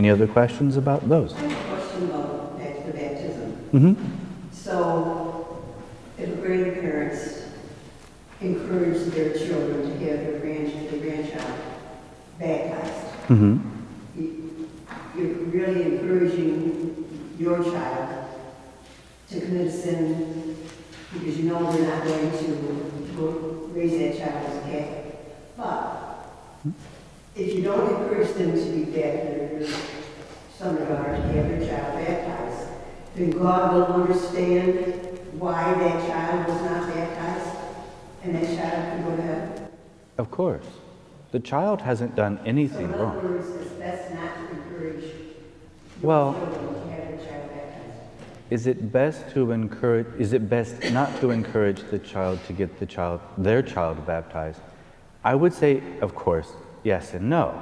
Any other questions about those? I have a question about the baptism. Mm-hmm. So, if grandparents encourage their children to have their grandchild baptized, Mm-hmm. you're really encouraging your child to commit a sin because you know they're not going to raise that child as a Catholic. But if you don't encourage them to be baptized, son or daughter, to have their child baptized, then God will understand why that child was not baptized, and that child can go to heaven. Of course. The child hasn't done anything So in wrong. other words, it's best not to encourage your Well, children to have their child baptized. is it best not to encourage the child to get their child baptized? I would say, of course, yes and no.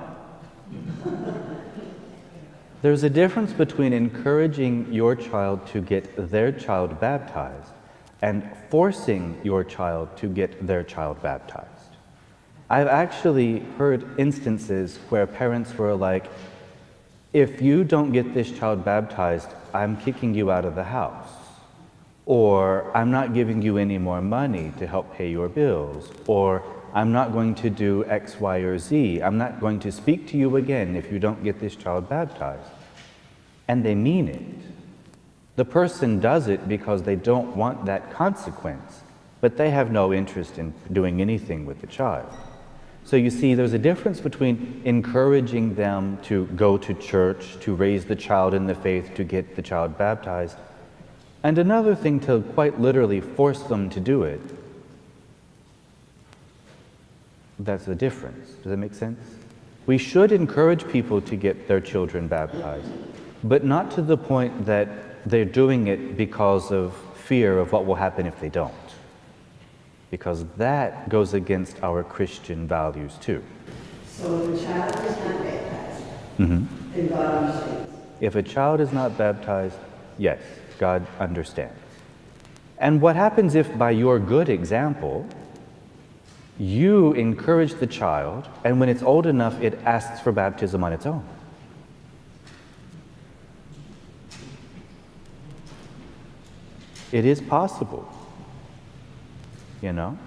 There's a difference between encouraging your child to get their child baptized and forcing your child to get their child baptized. I've actually heard instances where parents were like, if you don't get this child baptized, I'm kicking you out of the house. Or I'm not giving you any more money to help pay your bills. Or I'm not going to do X, Y, or Z. I'm not going to speak to you again if you don't get this child baptized. And they mean it. The person does it because they don't want that consequence, but they have no interest in doing anything with the child. So you see, there's a difference between encouraging them to go to church, to raise the child in the faith, to get the child baptized, and another thing to quite literally force them to do it. That's the difference. Does that make sense? We should encourage people to get their children baptized, but not to the point that they're doing it because of fear of what will happen if they don't. Because that goes against our Christian values too. So if a child is not baptized, then God understands. If a child is not baptized, yes, God understands. And what happens if by your good example, you encourage the child, and when it's old enough, it asks for baptism on its own? It is possible, you know?